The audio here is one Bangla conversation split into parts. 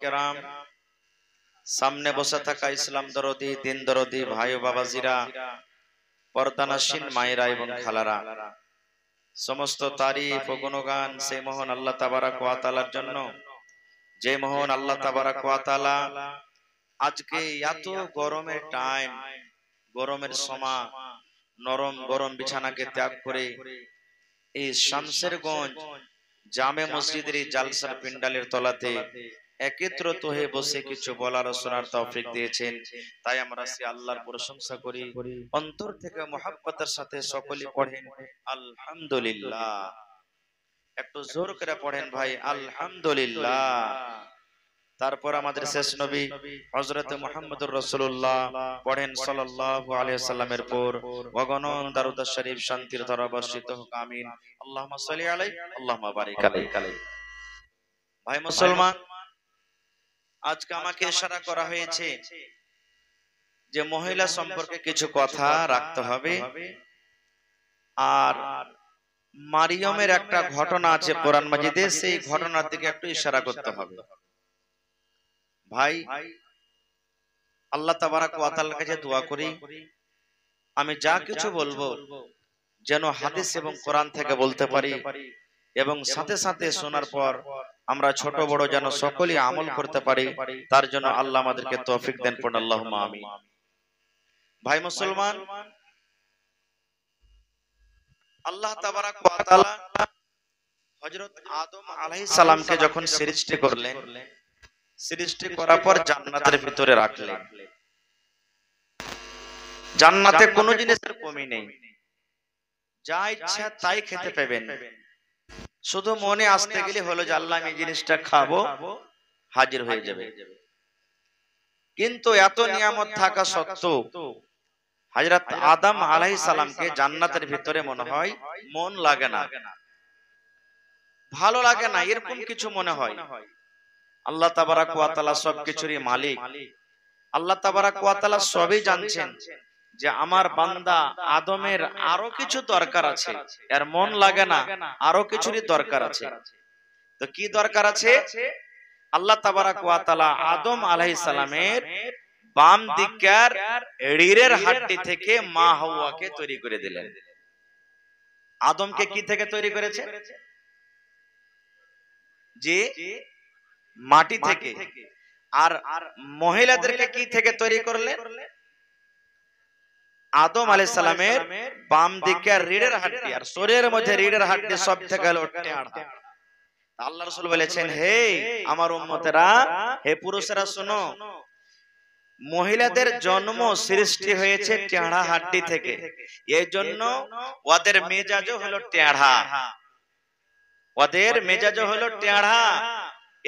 কেরাম, সামনে বসে থাকা ইসলাম দরদি, দিন দরদি ভাই ও বাবাজিরা, পর্দানাসীন মায়েরা এবং খালারা, সমস্ত তারিফ ও গুণগান সেই মহান আল্লাহ তাবারাক ওয়া তাআলার জন্য, যে মহান আল্লাহ তাবারাক ওয়া তাআলা আজকে এত গরমের টাইম, গরমের সময় নরম গরম বিছানাকে ত্যাগ করে এই শামসেরগঞ্জ জামে মসজিদের এই জালসার পিন্ডালের তলাতে একত্রিত হয়ে বসে কিছু বলার ও শোনার তৌফিক দিয়েছেন। তাই আমরা সে আল্লাহর প্রশংসা করি, অন্তর থেকে মুহাব্বতের সাথে সকলে পড়েন আলহামদুলিল্লাহ। একটু জোর করে পড়েন ভাই আলহামদুলিল্লাহ। তারপর আমাদের শেষ নবী হযরত মুহাম্মদুর রাসূলুল্লাহ পড়েন সাল্লাল্লাহু আলাইহি ওয়াসাল্লামের পর অগণন দরুদ শরীফ শান্তির ধারা বর্ষিত হোক, আমিন। আল্লাহুম্মা সাল্লি আলাইহি আল্লাহুম্মা বারিক আলাইহি। ভাই মুসলমান, আজকে আমাকে ইশারা করা হয়েছে যে মহিলা সম্পর্কে কিছু কথা রাখতে হবে, আর মারিয়মের একটা ঘটনা আছে কোরআন মাজিদে, সেই ঘটনার দিকে একটু ইশারা করতে হবে। ভাই, আল্লাহ তাবারাক ওয়া তাআলার কাছে দোয়া করি আমি যা কিছু বলবো যেন হাদিস এবং কোরআন থেকে বলতে পারি, এবং সাথে সাথে শোনার পর আমরা ছোট বড় যেন সকলেই আমল করতে পারি, তার জন্য আল্লাহ আমাদেরকে তৌফিক দেন, পড়ুন আল্লাহুম্মা আমিন। ভাই মুসলমান, আল্লাহ তাবারাক ওয়া তাআলা হযরত আদম আলাইহিস সালামকে যখন সৃষ্টি করলেন, সৃষ্টি করার পর জান্নাতের ভিতরে রাখলেন। জান্নাতে কোনো জিনিসের কমি নেই, যা ইচ্ছা তাই খেতে পাবেন, শুধু মনে আসতে গেলে হলো যে আল্লাহ আমি এই জিনিসটা খাবো, হাজির হয়ে যাবে। কিন্তু এত নিয়ামত থাকা সত্ত্বেও হযরত আদম আলাইহিস সালামকে জান্নাতের ভিতরে মনে হয় মন লাগে না, ভালো লাগে না, এরকম কিছু মনে হয়। আল্লাহ তাবারাক ওয়া তাআলা সবকিছুরই মালিক, আল্লাহ তাবারাক ওয়া তাআলা সবই জানছেন যে আমার বান্দা আদমের আরো কিছু দরকার আছে, এর মন লাগে না, আরো কিছুরই দরকার আছে। তো কি দরকার আছে? আল্লাহ তাবারাক ওয়া তাআলা আদম আলাইহিস সালামের বাম দিকের রিড়ের হাড্ডি থেকে মা হাওয়াকে তৈরি করে দিলেন। আদমকে কি থেকে তৈরি করেছে? যে মাটি থেকে। আর মহিলাদেরকে কি থেকে তৈরি করলেন? আদম আলাইহিস সালামের বাম দিকের রিড়ের হাড্ডি, আর শরীরের মধ্যে রিড়ের হাড্ডি সব থেকে হলো টেঁড়া। আল্লাহ রাসূল বলেছেন, হে আমার উম্মতেরা, হে পুরুষেরা শোনো, মহিলাদের জন্ম সৃষ্টি হয়েছে টেঁড়া হাড্ডি থেকে, এই জন্য ওদের মেজাজও হলো টেঁড়া, ওদের মেজাজও হলো টেঁড়া।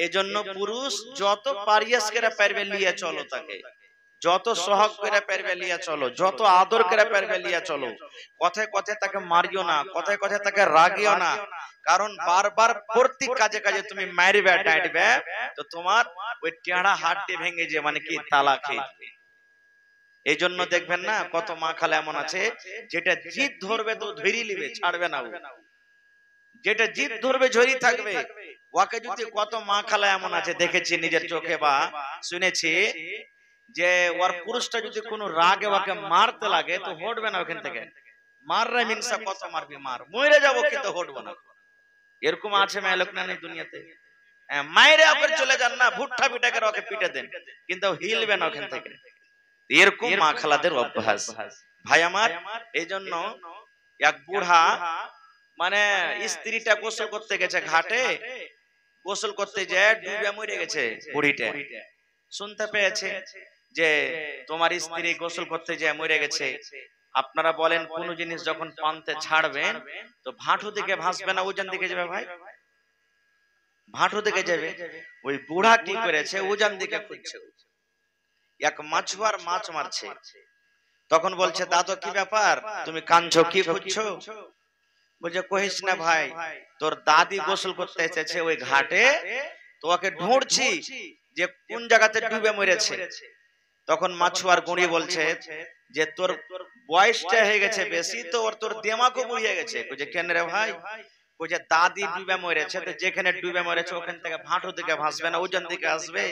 এজন্য পুরুষ যত পারিয়াস করে পারবে লিয়ে চলো তাকে, যত সহগ করে পারবে লিয়ে চলো, যত আদর করে পারবে লিয়ে চলো, কথায় কথায় তাকে মারিও না, কথায় কথায় তাকে রাগিও না, কারণ বারবার প্রত্যেক কাজে কাজে তুমি মারবে ডাঁটবে তো তোমার ওই টেঁড়া হাড্ডি ভেঙে যে মানে কি তালা খেয়ে যাবে। এই জন্য দেখবেন না কত মা খালা এমন আছে যেটা জিদ ধরবে তো ধরি লিবে, ছাড়বে না, যেটা জিদ ধরবে ঝরি থাকবে। ওকে যদি কত মা খালা এমন আছে দেখেছি নিজের চোখে বা শুনেছি, যে ওর পুরুষটা যদি কোনো রাগে ওকে মারতে লাগে তো হটবে না ওখান থেকে, মাররে মিনসা কত মারবি মার, মরে যাবো কিন্তু হটবো না। এরকম আছে মেয়ে লোক না নেই দুনিয়াতে? মায়েরে ওকে চলে যান না, ভুট্টা পিটা করে ওকে পিটে দেন, কিন্তু হিলবে না ওখান থেকে। এরকম মা খালাদের অভ্যাস। ভাই আমার, এই জন্য এক বুড়া মানে স্ত্রীটা গোসল করতে গেছে ঘাটে, গোসল করতে যায় ডুবে মরে গেছে বুড়িটা। শুনতে পেয়েছে যে তোমার স্ত্রী গোসল করতে যায় মরে গেছে। আপনারা বলেন কোন জিনিস যখন পান্তে ছাড়বেন তো ভাঁটু দিকে ভাসবে না উজান দিকে যাবে? ভাই, ভাঁটু দিকে যাবে। ওই বুড়া কি করেছে, উজান দিকে খুঁজছে। এক মাছুয়ার মাছ মারছে, তখন বলছে দাদু কি ব্যাপার, তুমি কাঁদছো, কি খুঁজছো? বলছে কহিস না ভাই, তোর দাদি গোসল করতে এসেছে ওই ঘাটে, তো ওকে ঢুঁড়ছি যে কোন জায়গাতে ডুবে মরেছে। তখন মাছুয়ার গুঁড়ি বলছে যে তোর বয়সটা হয়ে গেছে বেশি, তো ওর তোর দেমাকও বুড়িয়ে গেছে। বলছে কেন রে ভাই? ওই যে দাদি ডুবে মরেছে, তো যেখানে ডুবে মরেছে ওখান থেকে ভাঁটু দিকে ভাসবে না, ওজন দিকে আসবে।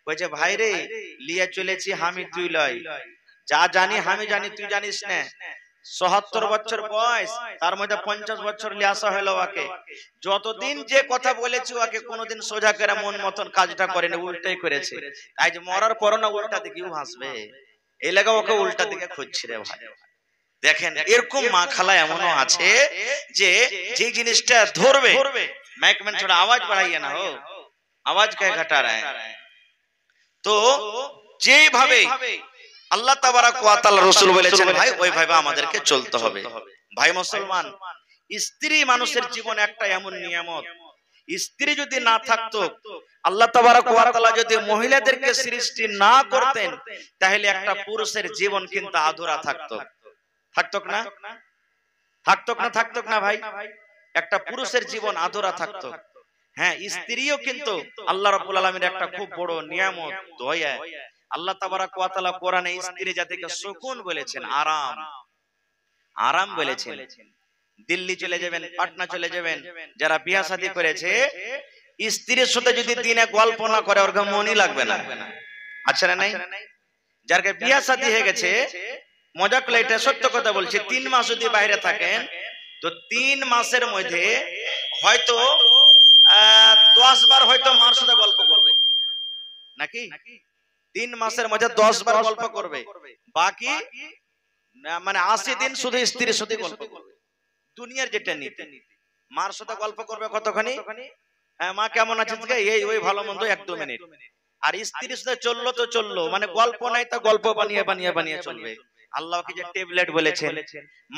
বলছে ভাই রে লিয়ে চলেছি আমি তুই লয়, যা জানি আমি জানি তুই জানিস না। ৭৭ বছর বয়স, তার মধ্যে ৫০ বছর লিয়ে আসা হলো ওকে। যতদিন যে কথা বলেছি ওকে কোনোদিন সোজা করে মন মতন কাজটা করেনি, উল্টাই করেছে। তাই যে মরার পর না উল্টা দিকেও ভাসবে, এই লাগা ওকে উল্টা দিকে খুঁজছি রে ভাই। দেখেন এরকম মা খালা এমনও আছে যে যে জিনিসটা ধরবে। মাইকম্যান थोड़ा आवाज बढ़ाइए ना, हो आवाज क्या घटा रहा है। তো যেভাবে আল্লাহ তাবারাক ওয়া তাআলা রাসূল বলেছেন ভাই ওইভাবে আমাদেরকে চলতে হবে। ভাই মুসলমান, স্ত্রী মানুষের জীবনে একটা এমন নিয়ামত, স্ত্রী যদি না থাকতো, আল্লাহ তাবারাক ওয়া তাআলা যদি মহিলাদেরকে সৃষ্টি না করতেন, তাহলে একটা পুরুষের জীবন কিন্তু আধুরা থাকতো। থাকতো না? থাকতো না ভাই? একটা পুরুষের জীবন আধুরা থাকতো। হ্যাঁ, স্ত্রীও কিন্তু আল্লাহ রাব্বুল আলামিনের একটা খুব বড় নিয়ামত, দয়া। আল্লাহ তাবারাক ওয়া তাআলা কোরআনে স্ত্রী জাতিকে সুকুন বলেছেন, আরাম, আরাম বলেছেন। দিল্লি চলে যাবেন, পাটনা চলে যাবেন, যারা বিয়ে শাদী করেছে স্ত্রীর সাথে যদি দিনে গল্প না করে ওর মনই লাগবে না। আচ্ছা না নাই? যার বিয়ে শাদী হয়ে গেছে, মজা করে এটা সত্য কথা বলছি, ৩ মাস যদি বাইরে থাকেন তো ৩ মাসের মধ্যে হয়তো ১০ বার হয়তো মার সাথে গল্প করবে, নাকি? ৩ মাসের মধ্যে ১০ বার গল্প করবে, বাকি মানে ৮০ দিন শুধু স্ত্রীর সাথে গল্প করবে। দুনিয়ার যেটা নীতি, মার সাথে গল্প করবে কতখানি, হ্যাঁ মা কেমন আছে, এই ওই ভালো মন্দ ১-২ মিনিট। আর স্ত্রীর সাথে চললো তো চললো, মানে গল্প নাই তা গল্প বানিয়ে চলবে। আল্লাহকে যে ট্যাবলেট বলেছেন,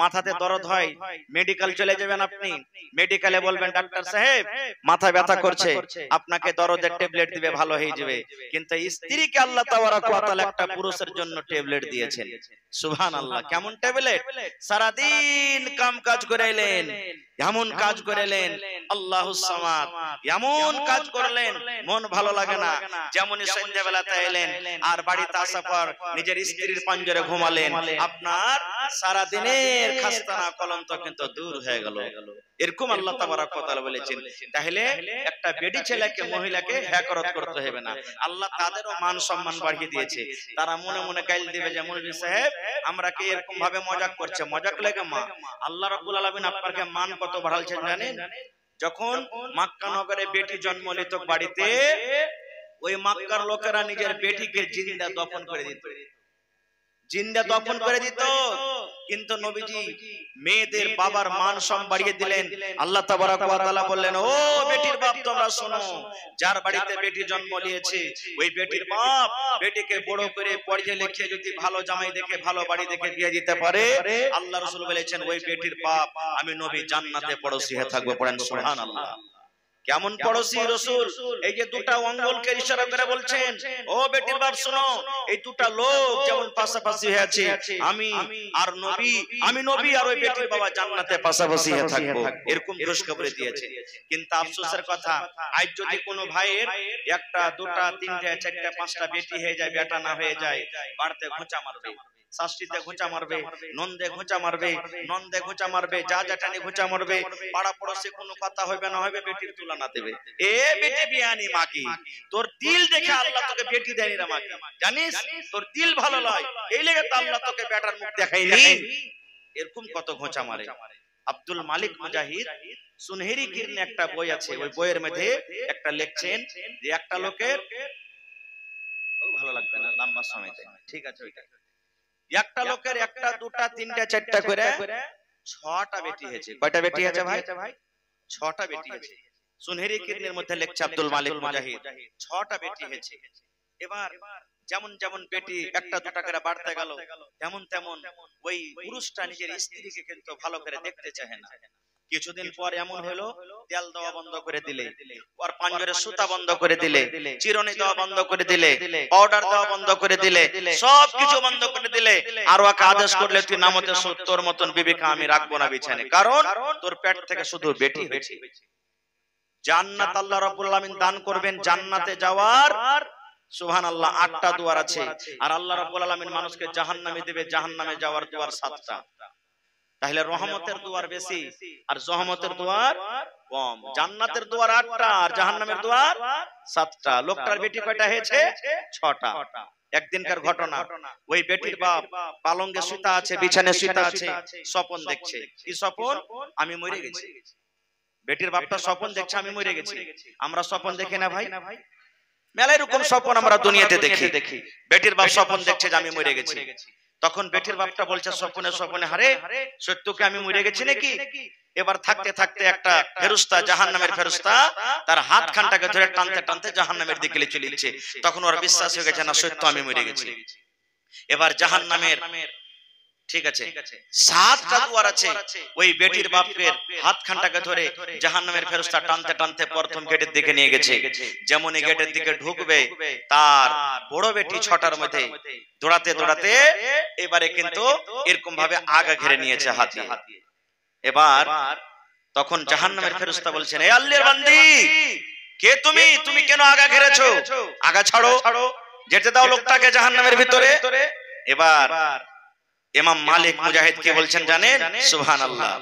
মাথাতে দরদ হয়, মেডিকেল চলে যাবেন আপনি, মেডিকেলে বলবেন ডাক্তার সাহেব মাথা ব্যথা করছে, আপনাকে দরদের ট্যাবলেট দিবে, ভালো হয়ে যাবে। কিন্তু স্ত্রীকে আল্লাহ তাবারাক ওয়া তাআলা একটা পুরুষের জন্য ট্যাবলেট দিয়েছেন। সুবহানাল্লাহ। কেমন ট্যাবলেট? সারা দিন কাম কাজ করে এলেন, এমন কাজ করে এলেন আল্লাহুস সামাদ, এমন কাজ করলেন মন ভালো লাগে না। যেমনই সন্ধ্যাবেলাতে এলেন আর বাড়িতে আসার পর নিজের স্ত্রীর পাঞ্জরে ঘুমালেন, আপনার সারা দিনের খাস্তানা কলঙ্ক কিন্তু দূর হয়ে গেল। এরকম আল্লাহ তাবারাক ওয়া তাআলা বলেছেন। তাহলে একটা বেডি ছেলেকে মহিলাকে হ্যাকরত করতে হবে না। আল্লাহ তাদেরও মান সম্মান বাড়িয়ে দিয়েছে। তারা মনে মনে গাইল দিবে যে মৌলভী সাহেব আমরা কি এরকম ভাবে মজাক করছে, মজাক লাগে মা। আল্লাহ রাব্বুল আলামিন আপনাকে মান কত বাড়ালছেন জানেন? যখন মক্কা নগরে বেটি জন্ম নিত বাড়িতে, ওই মক্কার লোকেরা নিজের বেটিকে জিন্দা দফন করে দিত, জিন্দা দফন করে দিত। কিন্তু নবীজি মেয়েদের বাবার মান সম্মান বাড়িয়ে দিলেন। আল্লাহ তাবারাক ওয়া তাআলা বললেন, ও বেটির বাপ তোমরা শোনো, যার বাড়িতে বেটি জন্ম নিয়েছে ওই বেটির বাপ বেটিকে বড় করে পড়িয়ে লিখে যদি ভালো জামাই দেখে ভালো বাড়ি দেখে বিয়ে দিতে পারে, আল্লাহ রাসূল বলেছেন ওই বেটির বাপ আমি নবী জান্নাতে পড়োশি হয়ে থাকবো। পড়েন সুবহানাল্লাহ। কেমন পড়োশি রাসূল? এই যে দুটা আঙ্গুলকে ইশারা করে বলছেন, ও বেটির বাপ শোনো, এই দুটা লোক যেমন পাশাপাশি হয়ে আছে, আমি আর নবী, আমি নবী আর ওই বেটির বাবা জান্নাতে পাশাপাশি হয়ে থাকবো, এরকম খুশখবরি দিয়েছে। কিন্তু আফসোসের কথা, আজ যদি কোনো ভাইয়ের একটা দুটা তিনটা চারটা পাঁচটা বেটি হয়ে যায়, বেটা না হয়ে যায়, বাড়িতে ঘোঁচা মারবে, শাস্তিতে ঘোঁচা মারবে, নন্দে ঘোঁচা মারবে, নন্দে ঘোঁচা মারবে, যা জাটানি ঘোঁচা মারবে, পাড়া পড়োশে কোনো কথা হবে না হবে, বেটির তুলনা দেবে। এ বেটি বিয়ানি মাকি, তোর দিল দেখে আল্লাহ তোকে বেটি দেয়নি রে মাকি, জানিস তোর দিল ভালো নয়, এই লেগে তো আল্লাহ তোকে বেটার মুখ দেখায়নি। এরকম কত ঘোঁচা মারে। আব্দুল মালিক মুজাহিদ সুনহেরি কিরনে একটা বই আছে, ওই বইয়ের মধ্যে একটা লিখছেন যে একটা লোকের, ভালো লাগবে না লম্বা সময়, ঠিক আছে ওইটা, একটা লোকের একটা দুটা তিনটা চারটা করে ৬টা বেটি হয়েছে। কয়টা বেটি আছে ভাই? ৬টা বেটি হয়েছে। সুনহেরি কিরনের মধ্যে লেখছে আব্দুল মালিক মুজাহিদ ৬টা বেটি হয়েছে। এবার যেমন যেমন বেটি একটা দুটা করে বাড়তে গেল, তেমন তেমন ওই পুরুষটা নিজের স্ত্রীকে কিন্তু ভালো করে দেখতে চায় না। কিছুদিন পর এমন হলো, তেল দেওয়া বন্ধ করে দিলে, ওর পাঞ্জরে সুতা বন্ধ করে দিলে, চিরুনি দেওয়া বন্ধ করে দিলে, পাউডার দেওয়া বন্ধ করে দিলে, সবকিছু বন্ধ করে দিলে, আর ওকে আদেশ করলে তুই নামতে তোর মতন বিবিকে আমি রাখবো না বিছানে, কারণ তোর পেট থেকে শুধু বেটি হয়েছে। জান্নাত আল্লাহ রাব্বুল আলামিন দান করবেন, জান্নাতে যাওয়ার সুবহানাল্লাহ ৮টা দুয়ার আছে, আর আল্লাহ রাব্বুল আলামিন মানুষকে জাহান্নামে দেবে, জাহান্নামে যাওয়ার দুয়ার ৭টা। তাহলে রহমতের দুয়ার বেশি আর জহমতের দুয়ার কম। জান্নাতের দুয়ার 8টা আর জাহান্নামের দুয়ার 7টা। লোকটার বেটি কয়টা হয়েছে? 6টা। একদিনকার ঘটনা, ওই বেটির বাপ পালঙ্গে শুতা আছে, বিছানে শুতা আছে, স্বপ্ন দেখছে। কি স্বপ্ন? আমি মরে গেছি। বেটির বাপটা স্বপ্ন দেখছে আমি মরে গেছি। আমরা স্বপ্ন দেখি না ভাই? মেলা এরকম স্বপ্ন আমরা দুনিয়াতে দেখি। বেটির বাপ স্বপ্ন দেখছে যে আমি মরে গেছি। তখন বেটির বাপটা বলছে স্বপ্নে স্বপ্নে, হারে সত্য কি আমি মরে গেছি নাকি? এবার থাকতে থাকতে একটা ফেরেশতা, জাহান্নামের ফেরেশতা, তার হাত খানটাকে ধরে টানতে টানতে জাহান্নামের দিকে চলে যাচ্ছে। তখন ওর বিশ্বাস হয়ে গেছে না, সত্য আমি মরে গেছি। এবার জাহান্নামের, ঠিক আছে, 7টা দুয়ার আছে। ওই বেটির বাপের হাত খানটাকে ধরে জাহান্নামের ফেরেশতা টানতে টানতে প্রথম গেটের দিকে নিয়ে গেছে। যেমন এই গেটের দিকে ঢুকবে, তার বড় বেটি 6টার মধ্যে দৌড়াতে দৌড়াতে এবারে কিন্তু এরকম ভাবে আগা ঘিরে নিয়েছে হাতে। এবার তখন জাহান্নামের ফেরেশতা বলছেন, এ আল্লাহর বান্দি, কে তুমি? তুমি কেন আগা ঘিরেছো? আগা ছাড়ো, যেতে দাও লোকটাকে জাহান্নামের ভিতরে। এবার ইমাম মালিক মুজাহিদ কে বলছেন জানেন? সুবহানাল্লাহ।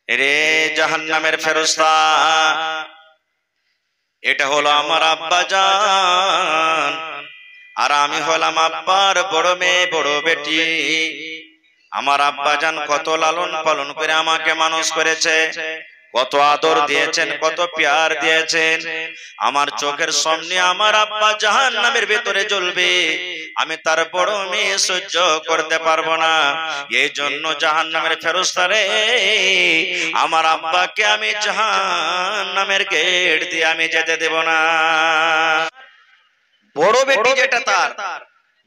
রে জাহান্নামের ফেরেশতা, এটা হলো আমার আব্বা জান, আর আমি হলাম আব্বার বড় মেয়ে, বড় বেটি। আমার আব্বা জান কত লালন পালন করে আমাকে মানুষ করেছে, কত আদর দিয়েছেন, কত প্যার দিয়েছেন। আমার চোখের সামনে আমার আব্বা জাহান্নামের ভিতরে জ্বলবে, আমি তার বড় মেয়ে সহ্য করতে পারবো না। এই জন্য জাহান্নামের ফেরেশতা রে, আমার আব্বাকে আমি জাহান্নামের গেট দিয়ে আমি যেতে দেব না। বড় বেটি যেটা তার,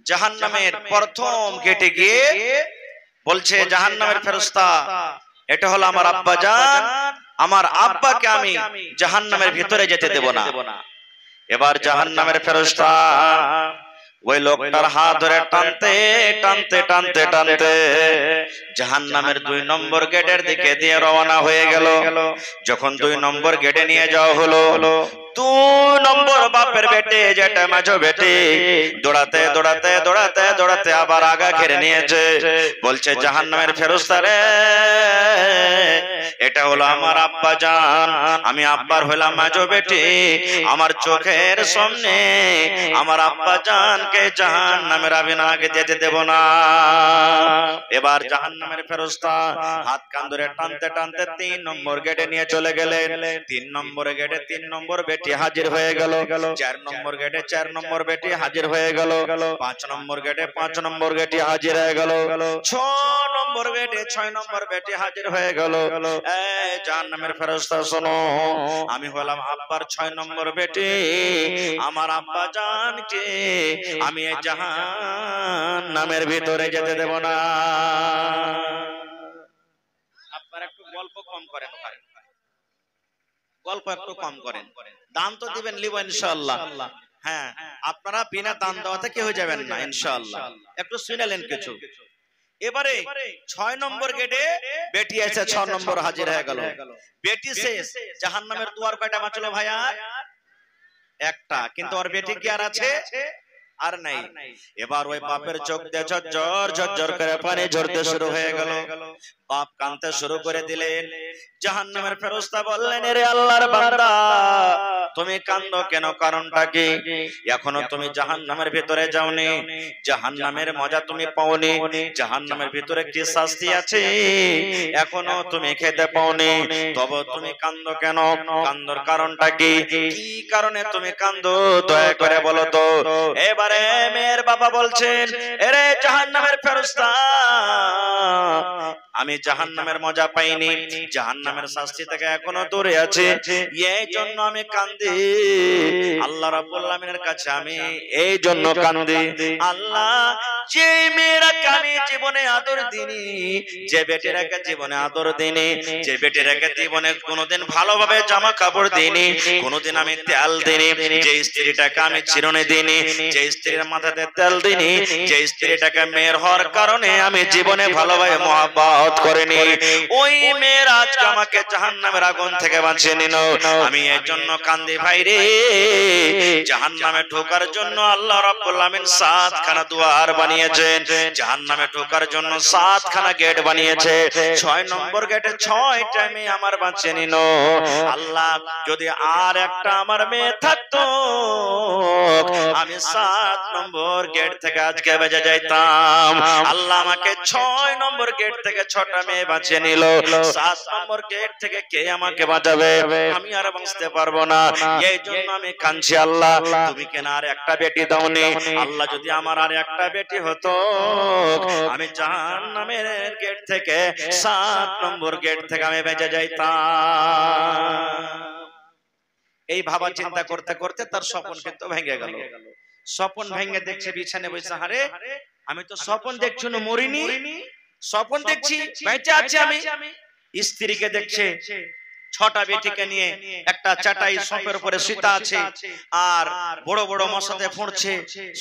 জাহান্নামের প্রথম গেটে গিয়ে বলছে জাহান্নামের ফেরেশতা, এটা হলো আমার আব্বা জান, আমার আব্বাকে আমি জাহান্নামের ভিতরে যেতে দেব না। এবার জাহান্নামের ফেরেশতা ওই লোকটার হাত ধরে টানতে টানতে টানতে টানতে জাহান্নামের 2 নম্বর গেটের দিকে দিয়ে রওনা হয়ে গেল। যখন 2 নম্বর গেটে নিয়ে যাওয়া হলো, 2 নম্বর বাপের বেটে, যেটা মাঝো বেটে, দৌড়াতে দৌড়াতে দৌড়াতে দৌড়াতে আবার আগা ঘিরে নিয়েছে। বলছে জাহান্নামের ফেরেশতা রে, এটা হলো আমার আব্বা জান, আমি আব্বার হলাম মাঝো বেটি, আমার চোখের সামনে আমার আব্বা জানকে জাহান্নামের আমি আগে যেতে দেব না। এবার জাহান্নামের ফেরেশতা হাত কান ধরে টানতে টানতে 3 নম্বর গেটে নিয়ে চলে গেলেন। 3 নম্বর গেটে 3 নম্বর বেটি হাজির হয়ে গেল। 4 নম্বর গেটে 4 নম্বর বেটি হাজির হয়ে গেল। 5 নম্বর গেটে 5 নম্বর বেটি হাজির হয়ে গেল। 6 নম্বর গেটে 6 নম্বর বেটি হাজির হয়ে গেল। এই জাহান্নামের ফেরেশতা শোনো, আমি হলাম আব্বার 6 নম্বর বেটি, আমার আব্বা জানকে আমি এই জাহান্নামের ভিতরে যেতে দেব না। আপনারা একটু গল্প কম করেন ভাই, গল্প একটু কম করেন, দান তো দিবেন লিব ইনশাআল্লাহ। হ্যাঁ, আপনারা বিনা দান দেওয়াতে কি হয়ে যাবেন না ইনশাআল্লাহ। একটু শুনেলেন কিছু। এবারে 6 নম্বর গেটে বেটি এসে 6 নম্বর হাজির হয়ে গেল। বেটি শেষ, জাহান্নামের দুয়ার কয়টা বাঁচলো ভাইয়া? একটা। কিন্তু ওর বেটি কি আর আছে? আর নাই। এবার ওই বাপের চোখ দিয়ে ঝরঝর ঝরঝর করে পানি ঝরতে শুরু হয়ে গেল। বাপ কাঁদতে শুরু করে দিলেন। জাহান্নামের ফেরেশতা বললেন, রে আল্লাহর বান্দা, তুমি কাঁদো কেন? কারণটা কি? এখনো তুমি জাহান্নামের ভিতরে যাওনি, জাহান্নামের মজা তুমি পাওনি, জাহান্নামের ভিতরে কি শাস্তি আছে এখনো তুমি খেতে পাওনি, তবে তুমি কাঁদো কেন? কান্দর কারণটা কি? কি কারণে তুমি কাঁদো দয়া করে বলো তো। এবারে মেয়ের বাবা বলছেন, এরে জাহান্নামের ফেরেশতা, আমি জাহান্নামের মজা পাইনি, জাহান্নামের শাস্তি থেকে এখনো দূরে আছি, এই জন্য আমি কাঁদি। আল্লাহ রাব্বুল আলামিনের কাছে আমি এই জন্য কাঁদি, আল্লাহ যে মেয়েরাকে আমি জীবনে আদর দিনি, যে বেটিরাকে জীবনে আদর দিনি, যে বেটিরাকে জীবনে কোনোদিন ভালোভাবে জামা কাপড় দিনি, কোনোদিন আমি তেল দিনি, যে স্ত্রীটাকে আমি চিরুনি দিনি, যে স্ত্রীর মাথাতে তেল দিনি, যে স্ত্রীটাকে মেয়ের হওয়ার কারণে আমি জীবনে ভালোভাবে মহব্বত তেলাওয়াত করেনি, ওই মেয়েরা আজকে আমাকে জাহান্নামের আগুন থেকে বাঁচিয়ে নিল। আমি এর জন্য কান্দি ভাই রে। জাহান্নামে ঢোকার জন্য আল্লাহ রাব্বুল আমিন 7 খানা দুয়ার বানিয়েছেন, জাহান্নামে ঢোকার জন্য 7 খানা গেট বানিয়েছে। 6 নম্বর গেটে 6টা মেয়ে আমার বাঁচিয়ে নিল। আল্লাহ যদি আর একটা আমার মেয়ে থাকতো, আমি 7 নম্বর গেট থেকে আজকে বেঁচে যাইতাম। আল্লাহ আমাকে 6 নম্বর গেট থেকে 6টা মেয়ে বাঁচিয়ে নিল। 7 নম্বর গেট থেকে কে আমাকে বাঁচাবে? আমি আর বাঁচতে পারবো না। এই জন্য আমি কাঁদছি, আল্লাহ তুমি কেন আর একটা বেটি দাওনি? আল্লাহ যদি আমার আর একটা বেটি হতো, আমি জাহান্নামের গেট থেকে 7 নম্বর গেট থেকে আমি বেঁচে যাইতাম। এই ভাবা চিন্তা করতে করতে তার স্বপ্ন কিন্তু ভেঙে গেল। স্বপ্ন ভেঙে দেখছে বিছানে বসে, হারে আমি তো স্বপ্ন দেখছি না, মরিনি, স্বপ্ন দেখছি বেঁচে আছি আমি। স্ত্রীকে দেখছে 6টা বেটিকে নিয়ে একটা চাটাই সপের উপরে শুতে আছে, আর বড় বড় মশাতে ফুঁড়ছে।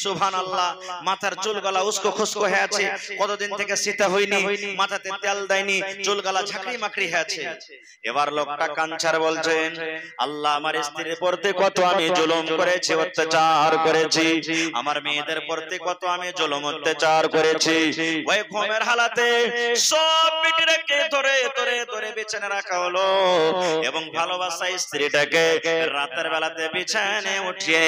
সুবহানাল্লাহ, মাথার চুলগলা উস্কো খুস্কো হয়ে আছে, কতদিন থেকে শীতে হয়নি, মাথাতে তেল দেয়নি, চুলগলা ঝাঁকড়ি মাকড়ি হয়ে আছে। এবার লোকটা কাঞ্চার বলছেন, আল্লাহ আমার স্ত্রীর প্রতি কত আমি জুলুম করেছি, অত্যাচার করেছি, আমার মেয়েদের প্রতি কত আমি জুলুম অত্যাচার করেছি। ওই ঘুমের হালাতে সব বেটিরাকে ধরে ধরে ধরে বিছানায় রাখা হলো, এবং ভালোবাসা স্ত্রীটাকে রাতের বেলাতে বিছানে উঠিয়ে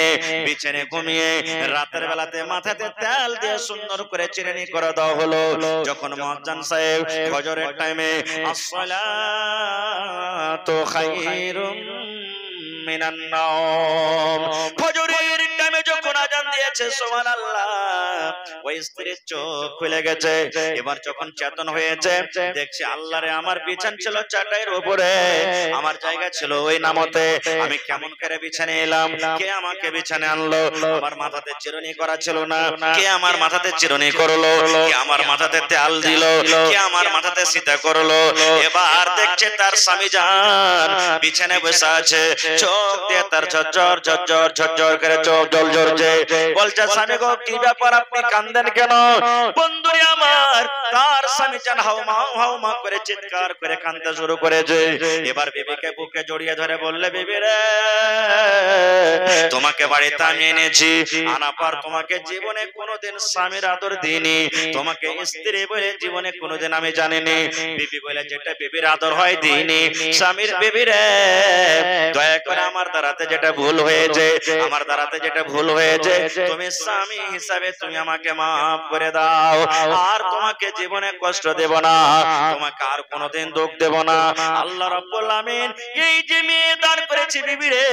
বিছানে ঘুমিয়ে রাতের বেলাতে মাথাতে তেল দিয়ে সুন্দর করে চিরুনি করে দেওয়া হলো। যখন মুয়াজ্জিন সাহেব ফজরের টাইমে আসসালাতু খায়রুম মিনান নাওম, ফজরের টাইমে যখন আযান দিয়েছে, সুবহানাল্লাহ, ওই স্ত্রীর চোখ খুলে গেছে। এবার যখন চেতন হয়েছে, দেখছে আল্লাহরে আমার বিছান ছিল চাটাইয়ের উপরে, আমার জায়গা ছিল ওই নামতে, আমি কেমন করে বিছানে এলাম? কে আমাকে বিছানে আনলো? আমার মাথাতে চিরুনি করা ছিল না, কে আমার মাথাতে চিরুনি করলো? কে আমার মাথাতে তেল দিল? কে আমার মাথাতে সিতা করলো? এবার দেখছে তার স্বামী জান বিছানে বসে আছে, চোখ দিয়ে তার ঝরঝর ঝরঝর ঝরঝর করে চোখ জল ঝরছে। বলছে, স্বামী গো কি ব্যাপার, আপনি কাঁদেন কেন? বন্ধুরে আমার, তার স্বামী জান হাউমা হাউমা করে চিৎকার করে কাঁদতে শুরু করেছে। এবার বিবিকে বুকে জড়িয়ে ধরে বললে, বিবি রে, তোমাকে বাড়িতে আমি এনেছি, আনার পর তোমাকে জীবনে কোনোদিন স্বামীর আদর দিইনি, তোমাকে স্ত্রী বলে জীবনে কোনোদিন আমি জানিনি। বিবি বলে, যেটা বিবির আদর হয় দিইনি। স্বামীর, বিবি রে, দয়া করে আমার দ্বারাতে যেটা ভুল হয়েছে, আমার দ্বারাতে যেটা ভুল হয়েছে, তুমি স্বামী হিসাবে তুমি আমাকে মাফ করে দাও, আর তোমাকে জীবনে কষ্ট দেব না, তোমাকে আর কোনোদিন দুঃখ দেব না। আল্লাহ রাব্বুল আমিন এই যে মেয়ে দান করেছে বিবি রে,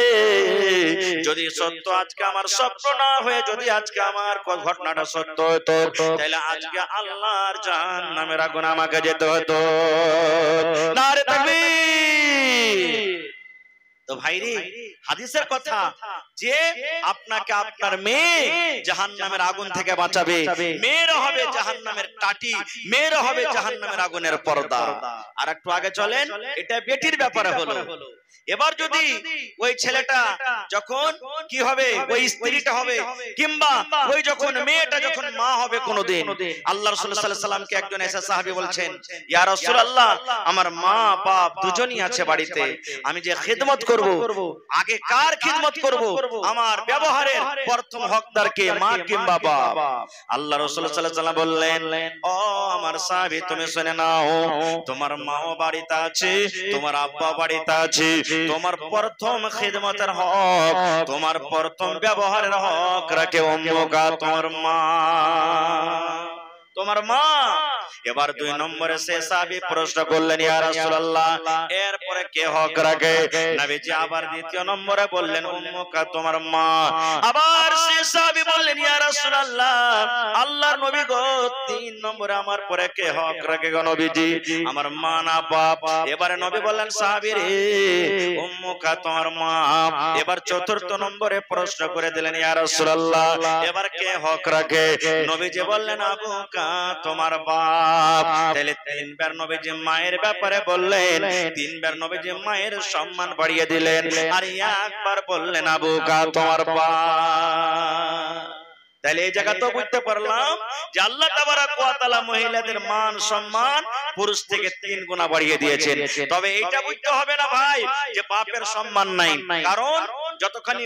যদি সত্য আজকে আমার স্বপ্ন না হয়ে যদি আজকে আমার ঘটনাটা সত্য হতো, তাহলে আজকে আল্লাহর জাহান্নামের আগুন আমাকে যেতে হতো। নারে তাকবীর। তো ভাইরে, হাদিসের কথা যে আপনাকে আপনার মেয়ে জাহান্নামের আগুন থেকে বাঁচাবে, মেয়েরা হবে জাহান্নামের টাটি, মেয়েরা হবে জাহান্নামের আগুনের পর্দা। আর একটু আগে চলেন, এটা বেটির ব্যাপারে হলো। এবার যদি ওই ছেলেটা যখন কি হবে, ওই স্ত্রীটা হবে, কিংবা ওই যখন মেয়েটা যখন মা হবে কোনদিন, আল্লাহ রাসূল সাল্লাল্লাহু আলাইহি সাল্লামকে একজন এসে সাহাবী বলছেন, ইয়া রাসূলুল্লাহ, আমার মা বাপ দুজনই আছে বাড়িতে, আমি যে খিদমত করব, আগে কার খিদমত করব? আমার ব্যবহারের প্রথম হকদার কে, মা কিংবা বাপ? আল্লাহ রাসূল সাল্লাল্লাহু আলাইহি সাল্লাম বললেন, ও আমার সাহাবী, তুমি শুনে নাও, তোমার মাও বাড়িতে আছে, তোমার আব্বা বাড়িতে আছে, তোমার প্রথম খিদমতের হক, তোমার প্রথম ব্যবহারের হক রাখে উম্মুকা, তোমার মা, তোমার মা। এবার 2 নম্বরে সে সাহাবী প্রশ্ন করলেন, ইয়া রাসূলুল্লাহ, এরপরে কে হক রাখে? নবীজি আবার 2য় নম্বরে বললেন, উম্মুকা, তোমার মা। আবার সে সাহাবী বললেন, ইয়া রাসূলুল্লাহ, আল্লাহর নবী গো, 3 নম্বরে আমার পরে কে হক রাখে গো নবীজি? আমার মা না বাপ? এবারে নবী বললেন, সাহাবী রে, উম্মুকা, তোমার মা। এবার 4র্থ নম্বরে প্রশ্ন করে দিলেন, ইয়া রাসূলুল্লাহ, এবার কে হক রাখে? নবীজি বললেন, আবুকা, তোমার বাপ। তাহলে 3 বার নবীজি মায়ের ব্যাপারে বললেন, 3 বার নবীজি মায়ের সম্মান বাড়িয়ে দিলেন, আর একবার বললেন, আবুকা, তোমার বাপ। তাহলে এই জায়গা তো বুঝতে পারলাম যে আল্লাহ তাবারাক ওয়া তাআলা মহিলাদের মান সম্মান পুরুষ থেকে 3 গুণা বাড়িয়ে দিয়েছেন। তবে এইটা বুঝতে হবে না ভাই যে বাপের সম্মান নাই, কারণ যতখানি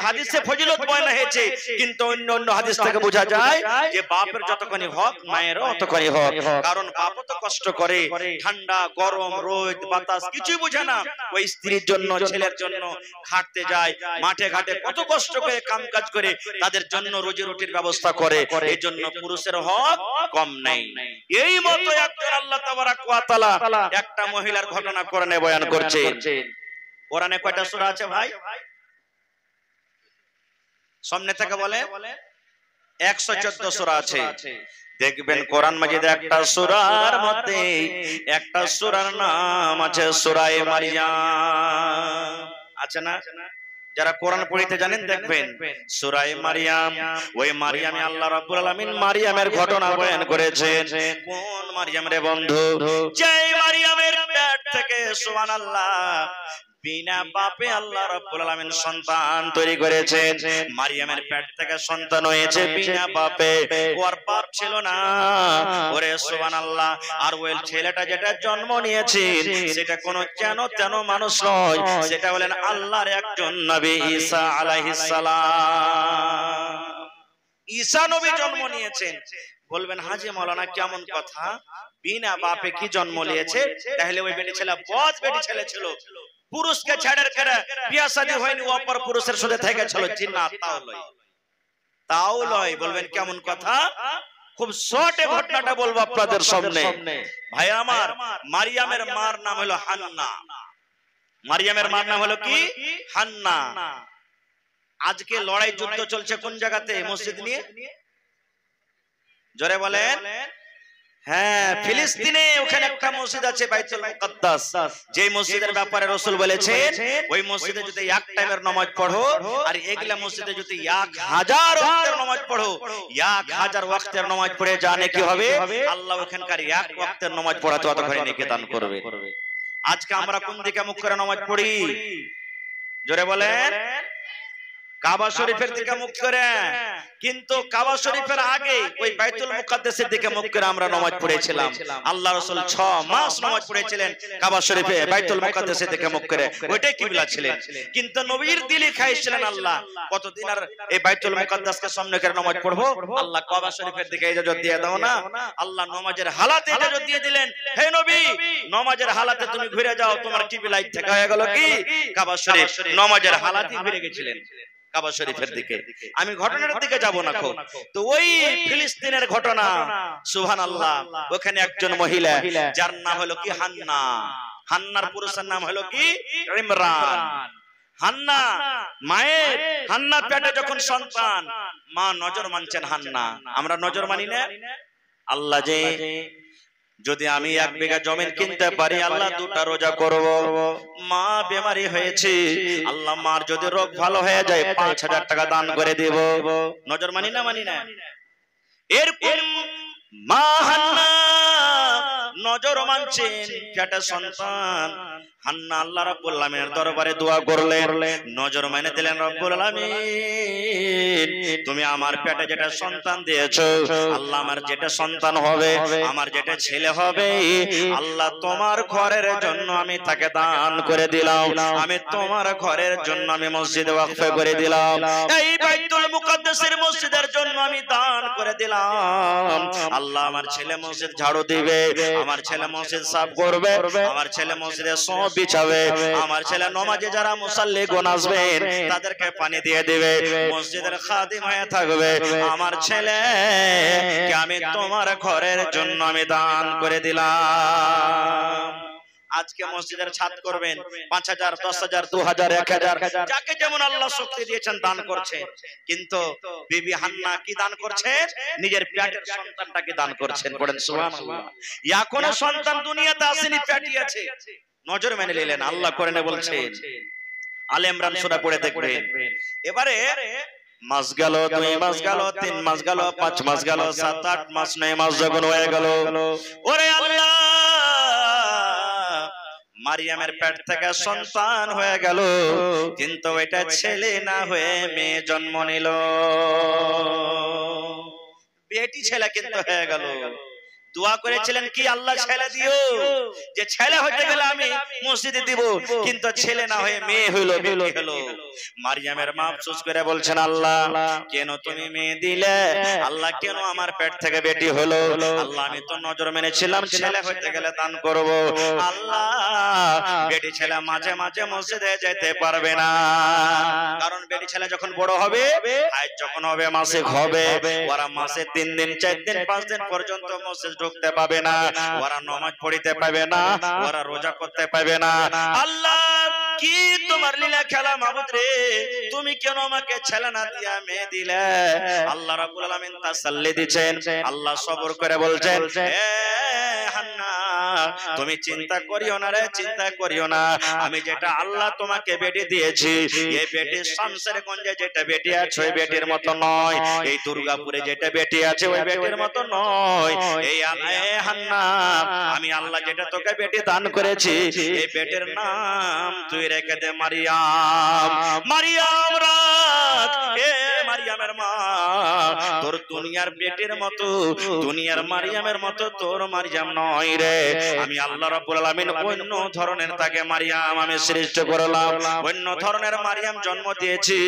হাদিসে ফজিলত বর্ণনা হয়েছে, কিন্তু অন্য অন্য হাদিস থেকে বোঝা যায় যে বাপের যতখানি হক মায়েরও ততখানি হক। কারণ বাপও তো কষ্ট করে, ঠান্ডা গরম রোদ বাতাস কিছুই বোঝে না, ওই স্ত্রীর জন্য ছেলের জন্য খাটতে যায়, মাঠে ঘাটে কত কষ্ট করে কাম কাজ করে তাদের জন্য রুজি রুটির ব্যবস্থা করে। এই জন্য পুরুষের হক কম নাই। এই মতো একজন আল্লাহ তাবারাক ওয়া তাআলা একটা মহিলার ঘটনা কোরআনে বয়ান করছেন। কোরআনে কয়টা সূরা আছে ভাই? সামনে থেকে বলে 114 সূরা আছে। দেখবেন কোরআন মাজিদে একটা সূরার মধ্যে একটা সূরার নাম আছে সূরা মারিয়াম, আছে না? যারা কোরআন পড়িতে জানেন দেখবেন সূরা মারিয়াম, ওই মারিয়ামে আল্লাহ রাব্বুল আলামিন মারিয়ামের ঘটনা বয়ান করেছেন। কোন মারিয়াম রে বন্ধু? যেই মারিয়ামের পেট থেকে সুবহানাল্লাহ বিনা বাপে আল্লাহ রাব্বুল আলামিন সন্তান তৈরি করেছেন। মারিয়ামের পেট থেকে সন্তান হয়েছে বিনা বাপে, ওর বাপ ছিল না। ওরে সুবহানাল্লাহ। আর ওই ছেলেটা যেটা জন্ম নিয়েছে সেটা কোনো যেন তেন মানুষ নয়, সেটা হলেন আল্লাহর একজন নবী ঈসা আলাইহিস সালাম। ঈসা নবী জন্ম নিয়েছেন। বলবেন হাজী মাওলানা কেমন কথা, বিনা বাপে কি জন্ম নিয়েছে? তাহলে ওই বেটি ছেলে বদ বেটি ছেলে ছিল, পুরুষকে ছেড়ে করে বিয়া শাদী হয়নি, অপর পুরুষের সাথে থেকেছিল। জি না, তাও লয়। বলবেন কেমন কথা? খুব শর্টে ঘটনাটা বলবো আপনাদের সামনে। ভাই আমার, মারিয়ামের মার নাম হলো হান্না। মারিয়ামের মার নাম হলো কি? হান্না। আজকে লড়াই যুদ্ধ চলছে কোন জায়গাতে? মসজিদ নিয়ে। জোরে বলেন। হ্যাঁ, ফিলিস্তিনে ওখানে একটা মসজিদ আছে বাইতুল মুকাদ্দাস, যে মসজিদের ব্যাপারে রাসূল বলেছেন ওই মসজিদে যদি এক টাইমের নামাজ পড়ো আর এগুলা মসজিদে যদি 1000 ওয়াক্তের নামাজ পড়ো, 1000 ওয়াক্তের নামাজ পড়ে জানে কি হবে? আল্লাহ ওখানকার এক ওয়াক্তের নামাজ পড়াতে অত ঘরে নেকি দান করবে। আজকে আমরা কোন দিকে মুখ করে নামাজ পড়ি? জোরে বলেন। কাবা শরীফের দিকে মুখ করে, কিন্তু কাবা শরীফের আগে ওই বাইতুল মুকাদ্দাসের দিকে মুখ করে আমরা নামাজ পড়েছিলাম। আল্লাহ রাসূল 6 মাস নামাজ পড়েছিলেন কাবা শরীফে বাইতুল মুকাদ্দাসের দিকে মুখ করে, ওইটাই কিবলা ছিলেন। কিন্তু নবীর দিলে খাইছিলেন আল্লাহ কতদিন আর এই বাইতুল মুকাদ্দাসকে সামনে করে নামাজ পড়বো? আল্লাহ কাবা শরীফের দিকে ইজাজত দিয়ে দাও না। আল্লাহ নামাজের হালাতে ইজাজত দিয়ে দিলেন, হে নবী নামাজের হালাতে তুমি ঘুরে যাও, তোমার কিবলা থেকে হয়ে গেল কি? কাবা শরীফ। নামাজের হালাতে ঘুরে গেছিলেন কাবা শরীফের দিকে। আমি ঘটনার দিকে যাব না। তো ওই ফিলিস্তিনের ঘটনা, সুবহানাল্লাহ, ওখানে একজন মহিলা যার নাম হলো কি? হান্না। হান্নার পুরুষের নাম হলো কি? ইমরান। হান্না মায়ের, হান্নার পেটে যখন সন্তান, মা নজর মানছেন হান্না। আমরা নজর মানি না? আল্লাহ যে যদি আমি 1 বিঘা জমি কিনতে পারি আল্লাহ 2টা রোজা করব। মা বেমারি হয়েছে, আল্লাহ মার যদি রোগ ভালো হয়ে যায় 5000 টাকা দান করে দেব। নজর মানি না? মানি না। এরপর মা হান্না নজর মানছেন পেটে সন্তান। হান্না আল্লাহ রাব্বুল আলামিনের দরবারে দোয়া করলেন, নজর মানে দিলেন রব্বুল আলামিন তুমি আমার পেটে যেটা সন্তান দিয়েছো আল্লাহ, আমার যেটা সন্তান হবে, আমার যেটা ছেলে হবে, আল্লাহ তোমার ঘরের জন্য আমি তাকে দান করে দিলাম। আমি তোমার ঘরের জন্য আমি মসজিদে ওয়াকফ করে দিলাম। এই বাইতুল মুকাদ্দাসের মসজিদের জন্য আমি দান করে দিলাম। আল্লাহ আমার ছেলে মসজিদ ঝাড়ু দিবে, আমার ছেলে মসজিদ সাফ করবে, আমার ছেলে মসজিদে সব বিছাবে, আমার ছেলে নামাজে যারা মুসাল্লিগণ আসবেন তাদেরকে পানি দিয়ে দিবে, মসজিদের খাদিম হয়ে থাকবে। আমার ছেলে কে আমি তোমার ঘরের জন্য আমি দান করে দিলাম। আজকে মসজিদের ছাদ করবেন 5000, 10000, 2000, 1000, যাকে যেমন আল্লাহ শক্তি দিয়েছেন দান করছে। কিন্তু বিবি হান্না কি দান করছেন? নিজের পেটের সন্তানটাকে দান করছেন। পড়েন সুবহানাল্লাহ। এখনো সন্তান দুনিয়াতে আসেনি, পেটে আছে। নজর মেনে নিলেন। আল্লাহ কোরআনে বলছেন, আলে ইমরান সূরা পড়ে দেখবেন। এবারে মাস গেল, 2 মাস গেল, 3 মাস গেল, 5 মাস গেল, 7, 8 মাস, 9 মাস যখন হয়ে গেল, ওরে আল্লাহ মারিয়ামের পেট থেকে সন্তান হয়ে গেল, কিন্তু এটা ছেলে না হয়ে মেয়ে জন্ম নিল। বেটি ছেলে কিন্তু হয়ে গেল। দোয়া করেছিলেন কি, আল্লাহ ছেলে দিও, যে ছেলে হতে গেলে আমি মসজিদে দিব, কিন্তু ছেলে না হয়ে মেয়ে হইলো, বেটি হলো। মারিয়ামের মা আফসোস করে বলছেন, আল্লাহ কেন তুমি মেয়ে দিলে? আল্লাহ কেন আমার পেট থেকে বেটি হলো? আল্লাহ আমি তো নজর মেনেছিলাম ছেলে হতে গেলে দান করব। আল্লাহ বেটি ছেলে মাঝে মাঝে মসজিদে যেতে পারবে না, কারণ বেটি ছেলে যখন বড় হবে, হাইজ যখন হবে, মাসিক হবে, ওরা মাসে 3 দিন 4 দিন 5 দিন পর্যন্ত মসজিদ ঢুকতে পাবে না, ওরা নামাজ পড়তে পাবে না, ওরা রোজা করতে পাবে না। আল্লাহ কি তোমার লীলা খেলা মাবুদ রে, তুমি কেন আমাকে ছেলে না দিয়া মেয়ে দিলে? আল্লাহ রাব্বুল আলামিন তাসাল্লি দিবেন, আল্লাহ সবর করে বলছেন, হে হান্না তুমি চিন্তা করিও না রে, চিন্তা করিও না, আমি যেটা আল্লাহ তোমাকে বেটি দিয়েছি, এই বেটি শামসের গঞ্জে যেটা বেটি আছে ওই বেটির মতো নয়, এই দুর্গাপুরে যেটা বেটি আছে ওই বেটির মতো নয়। এই হান্না আমি আল্লাহ যেটা তোকে বেটি দান করেছি, এই বেটির নাম তুই রেখে দে মারিয়াম। মারিয়াম রাখ, এ মারিয়ামের মা, তোর দুনিয়ার বেটির মতো, দুনিয়ার মারিয়ামের মতো তোর মারিয়াম নয় রে। আমি আল্লাহ রাব্বুল আলামিন অন্য ধরনের তাকে মারিয়াম আমি সৃষ্টি করলাম, অন্য ধরনের মারিয়াম জন্ম দিয়েছি।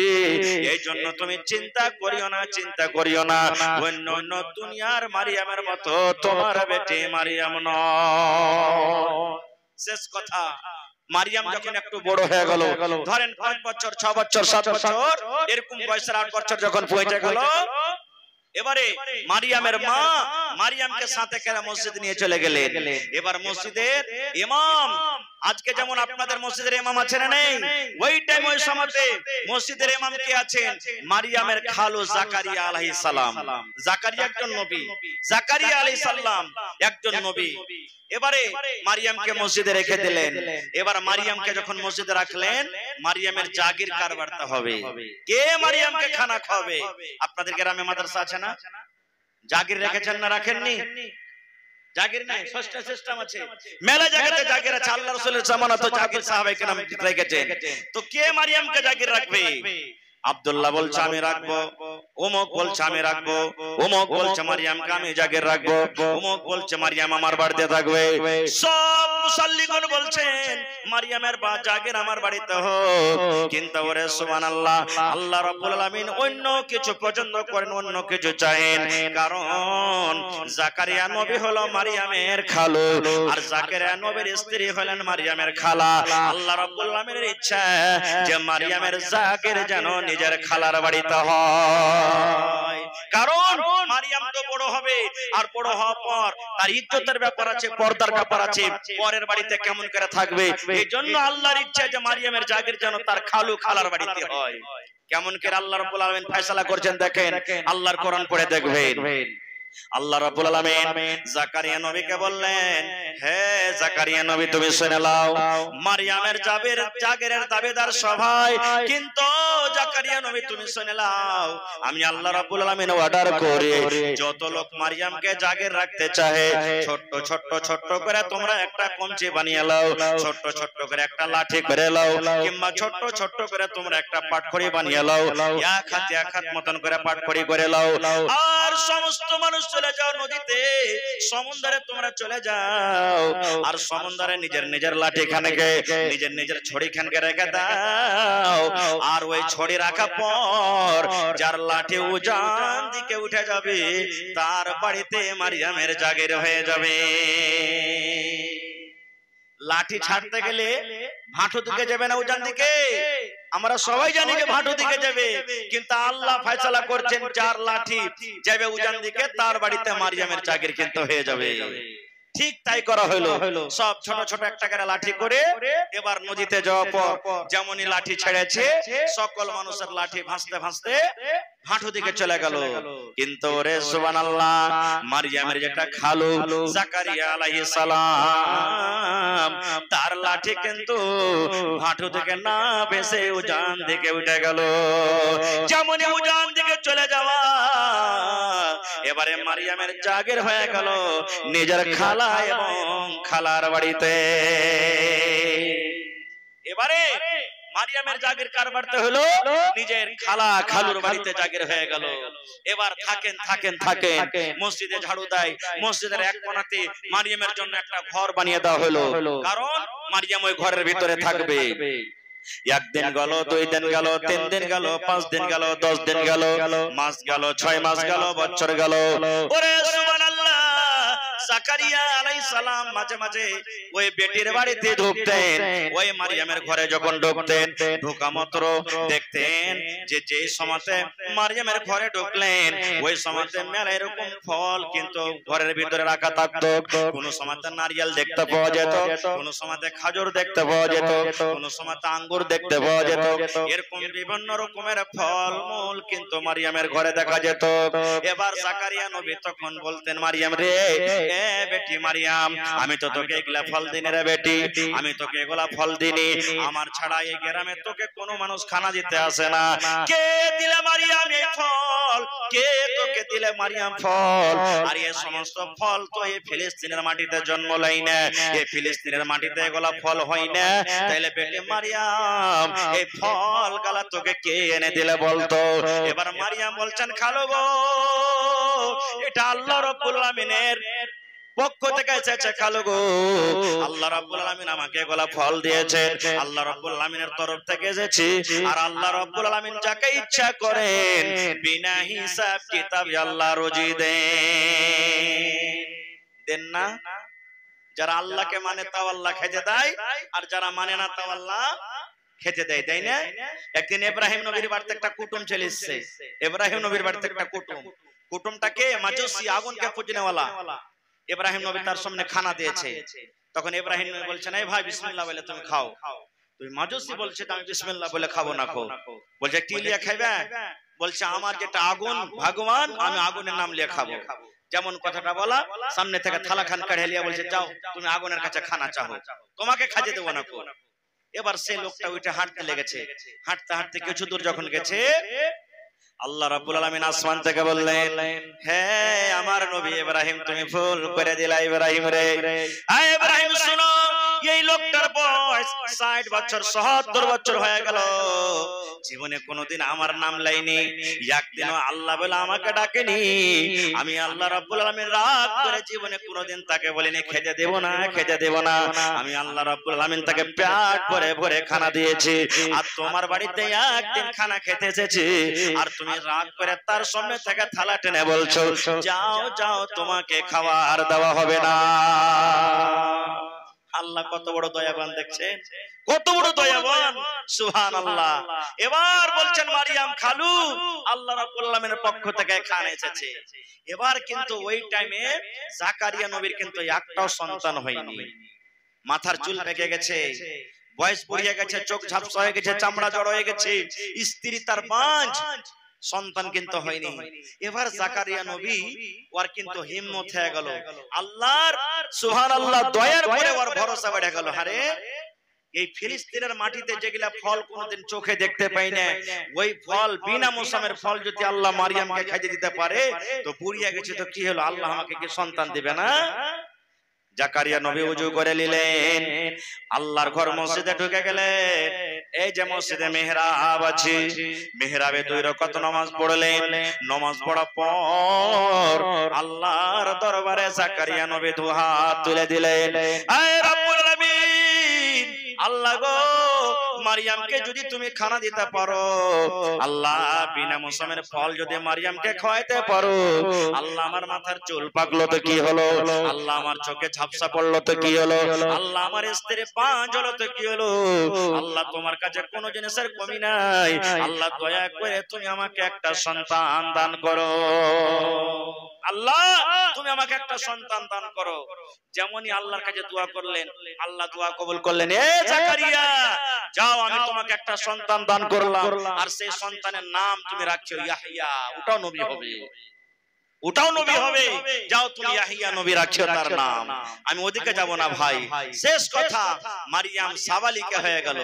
এই জন্য তুমি চিন্তা করিও না, চিন্তা করিও না, অন্য অন্য দুনিয়ার মারিয়ামের মতো তোমার বেটি মারিয়াম নয়। শেষ কথা, মারিয়াম যখন একটু বড় হয়ে গেল, ধরেন 5 বছর 6 বছর 7 বছর এরকম বয়সের 8 বছর যখন পৌঁছে গেল, এবারে মারিয়ামের মা মারিয়ামকে সাথে করে মসজিদ নিয়ে চলে গেলেন। এবার মসজিদের ইমাম, আজকে যেমন আপনাদের মসজিদের ইমাম আছেন না নেই, ওই টাইম ওই সময়তে মসজিদের ইমাম কে আছেন? মারিয়ামের খালু জাকারিয়া আলাইহিস সালাম। জাকারিয়া একজন নবী, জাকারিয়া আলাইহিস সালাম একজন নবী। এবারে মারিয়ামকে মসজিদে রেখে দিলেন। এবার মারিয়ামকে যখন মসজিদে রাখলেন, মারিয়ামের জাগির কারবারটা হবে, কে মারিয়ামকে খানা খাওয়াবে? আপনাদের গ্রামে মাদ্রাসা আছে না? জাগির রেখেছেন না রাখেননি? জাগির নাই, ষষ্ঠ সিস্টেম আছে, মেলা জায়গাতে জাগির আছে। আল্লাহ রাসূলের জামানাতে জাগির সাহাবায়ে কেরাম রেখেছেন। তো কে মারিয়ামকে জাগির রাখবে? আব্দুল্লাহ বলছে আমি রাখবো, ওমক বলছে আমি রাখবো, ওমক বলছে মারিয়ামকে আমি জাগির রাখবো, ওমক বলছে মারিয়াম আমার বাড়িতে থাকবে। সব মুসাল্লিগণ বলছেন মারিয়ামের জাগির আমার বাড়িতে হোক। কিন্তু ওরে সুবহানাল্লাহ, আল্লাহ রাব্বুল আলামিন অন্য কিছু পছন্দ করেন, অন্য কিছু চাহেন। কারণ জাকারিয়া নবী হলো মারিয়ামের খালু, আর জাকারিয়া নবীর স্ত্রী হলেন মারিয়ামের খালা। আল্লাহ রাব্বুল আলামিনের ইচ্ছা যে মারিয়ামের জাগির যেন নিজের খালার বাড়িতে হয়। কারণ মারিয়াম তো বড় হবে, আর বড় হওয়ার পর তার ইজ্জতের ব্যাপার আছে, পর্দার ব্যাপার আছে, পরের বাড়িতে কেমন করে থাকবে। এই জন্য আল্লাহর ইচ্ছা যে মারিয়ামের জাগির যেন তার খালু খালার বাড়িতে হয়। কেমন করে আল্লাহ রাব্বুল আলামিন ফয়সালা করছেন দেখেন, আল্লাহর কোরআন পড়ে দেখবেন। আল্লাহ রাব্বুল আলামিন জাকারিয়া নবীকে বললেন, হে জাকারিয়া নবী তুমি শুনে নাও, মারিয়ামের জাগিরের দাবিদার সবাই, কিন্তু জাকারিয়া নবী তুমি শুনে নাও, আমি আল্লাহ রাব্বুল আলামিন অর্ডার করে যত লোক মারিয়ামকে জাগির রাখতে চায়, ছোট্ট ছোট্ট ছোট্ট করে তোমরা একটা কঞ্চি বানিয়ে নাও, ছোট্ট ছোট্ট করে একটা লাঠি করে নাও, কিংবা ছোট্ট ছোট্ট করে তোমরা একটা পাটখড়ি বানিয়ে নাও, এক হাত মতন করে পাটখড়ি করে নাও, আর সমস্ত মানুষ চলে যাও নদীতে, সমুদ্রে তোমরা চলে যাও, আর সমুদ্রে নিজের নিজের লাঠি খানকে, নিজের নিজের ছড়ি খানকে রেখে দাও। আর ওই ছড়ি রাখা পর যার লাঠি উজান দিকে উঠে যাবে, তার বাড়িতে মারিয়ামের জাগির হয়ে যাবে। লাঠি ছাড়তে গেলে ভাঁটু দিকে যাবে না উজান দিকে, আমরা সবাই জানি যে ভাঁটু দিকে যাবে, কিন্তু আল্লাহ ফয়সালা করছেন যার লাঠি যাবে উজান দিকে, তার বাড়িতে মারিয়ামের জাগির কিন্তু হয়ে যাবে। ঠিক তাই করা হলো। সব ছোট ছোট একটা করে লাঠি করে এবার নদীতে যাওয়ার পর যেমনই লাঠি ছেড়েছে, সকল মানুষের লাঠি ভাসতে ভাসতে হাঁটু দিকে চলে গেল। কিন্তু রে সুবহানাল্লাহ, মারিয়ামের যেটা খালু জাকারিয়া আলাইহিস সালাম, তার লাঠি কিন্তু হাঁটু থেকে না ভেসে উজান দিকে উঠে গেল। যেমনই উজান দিকে চলে যাওয়া, এবারে মারিয়ামের জাগির হয়ে গেল নিজের খালা এবং খালার বাড়িতে। এবারে মারিয়ামের জাগির কারবারতে হলো নিজের খালা খালুর বাড়িতে জাগির হয়ে গেল। এবার থাকেন থাকেন থাকেন, মসজিদে ঝাড়ু দেয়, মসজিদের এক কোণাতে মারিয়ামের জন্য একটা ঘর বানিয়ে দেওয়া হলো, কারণ মারিয়াম ওই ঘরের ভিতরে থাকবে। একদিন গেল, 2 দিন গেল, 3 দিন গেল, 5 দিন গেল, 10 দিন গেল, মাস গেল, 6 মাস গেল, বছর গেল। ওরে সুবহানাল্লাহ, জাকারিয়া আলাইহিস সালাম মাঝে মাঝে ওই বেটির বাড়িতে ঢুকতেন। ওই মারিয়ামের ঘরে যখন ঢুকতেন, ঢোকা মাত্র দেখতেন যে সময়তে মারিয়ামের ঘরে ঢুকলেন ওই সময়তে মেলা এরকম ফল কিন্তু ঘরের ভিতরে রাখা থাকতো। কোন সময়তে নারিয়েল দেখতে পাওয়া যেত, কোন সময়তে খাজুর দেখতে পাওয়া যেত, কোন সময়তে আঙ্গুর দেখতে পাওয়া যেত। এরকম বিভিন্ন রকমের ফল মূল কিন্তু মারিয়ামের ঘরে দেখা যেত। এবার জাকারিয়া নবী তখন বলতেন, মারিয়াম রে, এ বেটি মারিয়াম, আমি তো তোকে এগুলা ফল দিনে রে বেটি, আমি তোকে এগুলা ফল দিনি, আমার ছাড়া এই গ্রামে তোকে কোনো মানুষ খানা দিতে আসে না। কে দিলে মারিয়াম এই ফল? কে তোকে দিলে মারিয়াম ফল? আর এই সমস্ত ফল তো এই ফিলিস্তিনের মাটিতে জন্ম লয় না, এই ফিলিস্তিনের মাটিতে এগুলা ফল হয় না। তাইলে বেটি মারিয়াম, এই ফল গালা তোকে কে এনে দিলে বলতো? এবার মারিয়াম বলছেন, খালো গো, এটা আল্লাহ রাব্বুল আলামিনের পক্ষ থেকে এসেছে খালো গো। আল্লাহ রাব্বুল আলামিন আমাকে এগুলা ফল দিয়েছে, আল্লাহ রাব্বুল আলামিনের তরফ থেকে এসেছে। আর আল্লাহ রাব্বুল আলামিন যাকে ইচ্ছা করেন বিনা হিসাব কিতাবে আল্লাহ রুজি দেন না। যারা আল্লাহকে মানে তাও আল্লাহ খেতে দেয়, আর যারা মানে না তাও আল্লাহ খেতে দেয়, তাই না? একদিন ইব্রাহিম নবীর বাড়িতে একটা কুটুম চলে এসেছে। ইব্রাহিম নবীর বাড়িতে একটা কুটুম, কুটুমটাকে মাজুসি, আগুনকে পূজনেওয়ালা। ইব্রাহিম নবী তার সামনে খানা দিয়েছে। তখন ইব্রাহিম নবী বলছেন, এই ভাই বিসমিল্লাহ বলে তুমি খাও। তুই মাজুসি বলছে আমি বিসমিল্লাহ বলে খাবো না। খো বলছে কি লিয়ে খাইবে? বলছে আমার যেটা আগুন ভগবান, আমি আগুনের নাম লিয়ে খাবো। যেমন কথাটা বলা, সামনে থেকে থালা খান কাঢ়ে লিয়া বলছে, যাও তুমি আগুনের কাছে খানা চাও, তোমাকে খাইতে দেবো না। এবার সেই লোকটা ওইটা হাঁটতে লেগেছে। হাঁটতে হাঁটতে কিছু দূর যখন গেছে, আল্লাহ রাব্বুল আলামিন আসমান থেকে বললেন, হে আমার নবী ইব্রাহিম, তুমি ভুল করে দিলা ইব্রাহিম রে। আয় ইব্রাহিম শুনো, এই লোকটার বয়স 60 বছর 70 বছর হয়ে গেল, জীবনে কোনোদিন আমার নাম লাইনি, একদিনও আল্লাহ বলে আমাকে ডাকেনি। আমি আল্লাহ রাব্বুল আলামিন রাগ করে জীবনে কোনোদিন তাকে বলিনি খেতে দেব না, খেতে দেব না। আমি আল্লাহ রাব্বুল আলামিন তাকে পেট ভরে ভরে খানা দিয়েছি। আর তোমার বাড়িতে একদিন খানা খেতে এসেছি, আর তুমি রাগ করে তার সামনে থেকে থালা টেনে বলছো, যাও যাও তোমাকে খাবার দেওয়া হবে না। আল্লাহ কত বড় দয়াবান দেখছেন, কত বড় দয়াবান, সুবহানাল্লাহ। এবার বলছেন মারিয়াম খালু, আল্লাহ রাব্বুল আলামিনের পক্ষ থেকে খানা এসেছে। এবার কিন্তু ওই টাইমে জাকারিয়া নবীর কিন্তু একটাও সন্তান হয়নি। মাথার চুল পেকে গেছে, বয়স পড়িয়ে গেছে, চোখ ঝাপসা হয়ে গেছে, চামড়া জড় হয়ে গেছে, স্ত্রী তার পাঁচ, সন্তান কিন্তু হয়নি। এবার জাকারিয়া নবী ওর কিন্তু হিম্মত হয়ে গেল, আল্লাহর সুবহানাল্লাহ দয়ার পরে ওর ভরসা বেড়ে গেল। আরে এই ফিলিস্তিনের মাটিতে যেগুলা ফল কোনোদিন চোখে দেখতে পাই না, ওই ফল বিনা মৌসুমের ফল যদি আল্লাহ মারিয়ামকে খাইয়ে দিতে পারে, তো পুড়িয়ে গেছে তো কি হলো, আল্লাহ আমাকে কি সন্তান দিবে না? জাকারিয়া নবী ওযু করে নিলেন, আল্লাহর ঘর মসজিদে ঢুকে গেলেন। এই যে মসজিদে মেহরাব আছে, মেহরাবে 2 রাকাত নামাজ পড়লেন। নামাজ পড়ার পর আল্লাহর দরবারে জাকারিয়া নবী 2 হাত তুলে দিলেন, আয় রব্বুল আলামিন, আল্লাহ গো, মারিয়ামকে যদি তুমি খানা দিতে পারো, আল্লাহ বিনা মৌসুমের ফল যদি মারিয়ামকে খাওয়াইতে পারো, আল্লাহ আমার মাথার চুল পাকলো তো কি হলো, আল্লাহ আমার চোখে ঝাপসা পড়লো তো কি হলো, আল্লাহ আমার স্ত্রী পাঁচ হলো তো কি হলো, আল্লাহ তোমার কাছে কোনো জিনিসের কমি নাই, আল্লাহ দয়া করে তুমি আমাকে একটা সন্তান দান করো, আল্লাহ তুমি আমাকে একটা সন্তান দান করো। যেমনই আল্লাহর কাছে দোয়া করলেন, আল্লাহ দোয়া কবুল করলেন। এ জাকারিয়া, যাও আমি তোমাকে একটা সন্তান দান করলাম, আর সেই সন্তানের নাম তুমি রাখছো ইয়াহইয়া। ওটাও নবী হবে, ওটাও নবী হবে, যাও তুমি ইয়াহইয়া নবী রাখছো তার নাম। আমি ওদিকে যাব না ভাই, শেষ কথা, মারিয়াম সাবালিকা হয়ে গেল।